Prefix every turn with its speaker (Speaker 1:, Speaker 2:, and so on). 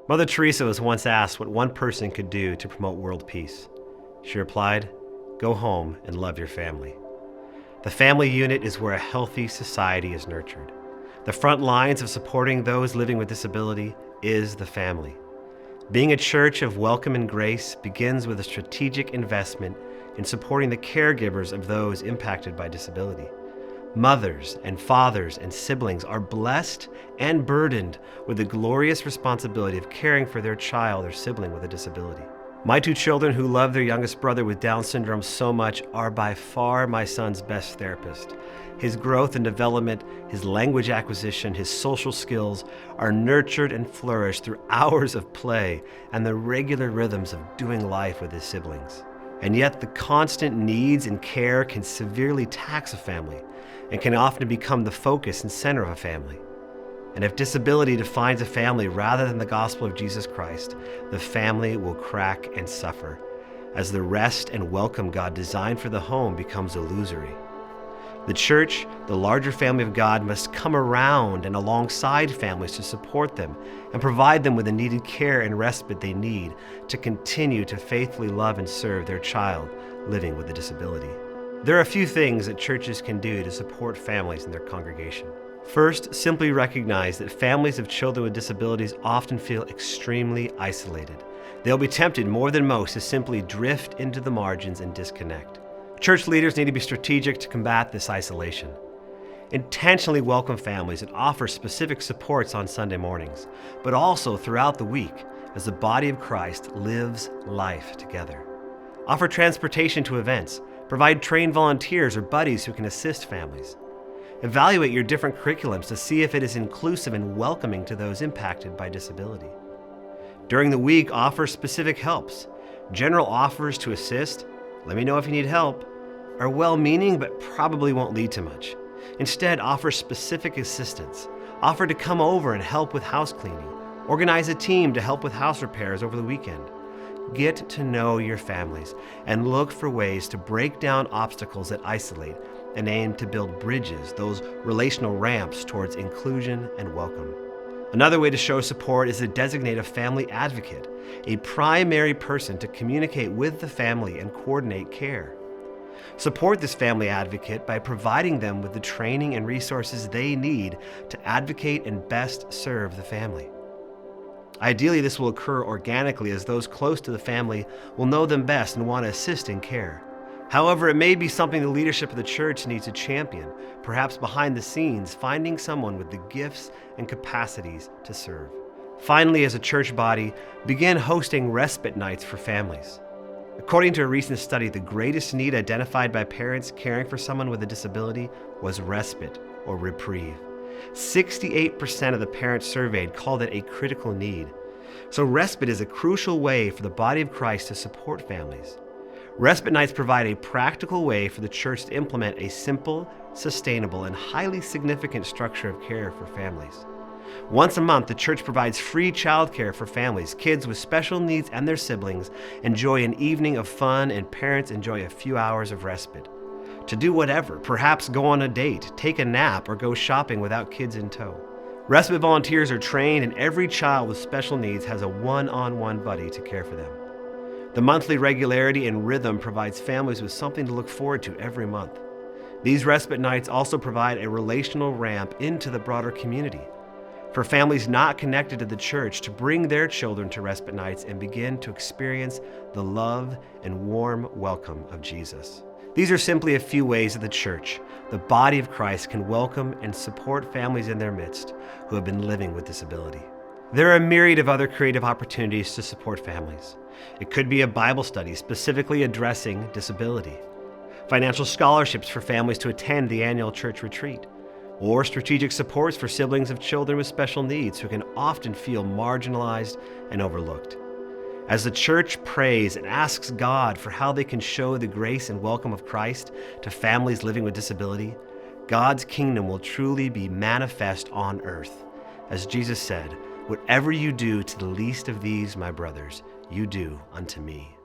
Speaker 1: Mother Teresa was once asked what one person could do to promote world peace. She replied, "Go home and love your family." The family unit is where a healthy society is nurtured. The front lines of supporting those living with disability is the family. Being a church of welcome and grace begins with a strategic investment in supporting the caregivers of those impacted by disability. Mothers and fathers and siblings are blessed and burdened with the glorious responsibility of caring for their child or sibling with a disability. My two children, who love their youngest brother with Down syndrome so much, are by far my son's best therapist. His growth and development, his language acquisition, his social skills are nurtured and flourished through hours of play and the regular rhythms of doing life with his siblings. And yet the constant needs and care can severely tax a family and can often become the focus and center of a family. And if disability defines a family rather than the gospel of Jesus Christ, the family will crack and suffer as the rest and welcome God designed for the home becomes illusory. The church, the larger family of God, must come around and alongside families to support them and provide them with the needed care and respite they need to continue to faithfully love and serve their child living with a disability. There are a few things that churches can do to support families in their congregation. First, simply recognize that families of children with disabilities often feel extremely isolated. They'll be tempted more than most to simply drift into the margins and disconnect. Church leaders need to be strategic to combat this isolation. Intentionally welcome families and offer specific supports on Sunday mornings, but also throughout the week as the body of Christ lives life together. Offer transportation to events. Provide trained volunteers or buddies who can assist families. Evaluate your different curriculums to see if it is inclusive and welcoming to those impacted by disability. During the week, offer specific helps. General offers to assist, "Let me know if you need help," are well-meaning but probably won't lead to much. Instead, offer specific assistance. Offer to come over and help with house cleaning. Organize a team to help with house repairs over the weekend. Get to know your families and look for ways to break down obstacles that isolate and aim to build bridges, those relational ramps towards inclusion and welcome. Another way to show support is to designate a family advocate, a primary person to communicate with the family and coordinate care. Support this family advocate by providing them with the training and resources they need to advocate and best serve the family. Ideally, this will occur organically as those close to the family will know them best and want to assist in care. However, it may be something the leadership of the church needs to champion, perhaps behind the scenes, finding someone with the gifts and capacities to serve. Finally, as a church body, begin hosting respite nights for families. According to a recent study, the greatest need identified by parents caring for someone with a disability was respite or reprieve. 68% of the parents surveyed called it a critical need. So respite is a crucial way for the body of Christ to support families. Respite nights provide a practical way for the church to implement a simple, sustainable, and highly significant structure of care for families. Once a month, the church provides free childcare for families. Kids with special needs and their siblings enjoy an evening of fun, and parents enjoy a few hours of respite to do whatever, perhaps go on a date, take a nap, or go shopping without kids in tow. Respite volunteers are trained, and every child with special needs has a one-on-one buddy to care for them. The monthly regularity and rhythm provides families with something to look forward to every month. These respite nights also provide a relational ramp into the broader community for families not connected to the church to bring their children to respite nights and begin to experience the love and warm welcome of Jesus. These are simply a few ways that the church, the body of Christ, can welcome and support families in their midst who have been living with disability. There are a myriad of other creative opportunities to support families. It could be a Bible study specifically addressing disability, financial scholarships for families to attend the annual church retreat, or strategic supports for siblings of children with special needs who can often feel marginalized and overlooked. As the church prays and asks God for how they can show the grace and welcome of Christ to families living with disability, God's kingdom will truly be manifest on earth. As Jesus said, "Whatever you do to the least of these, my brothers, you do unto me."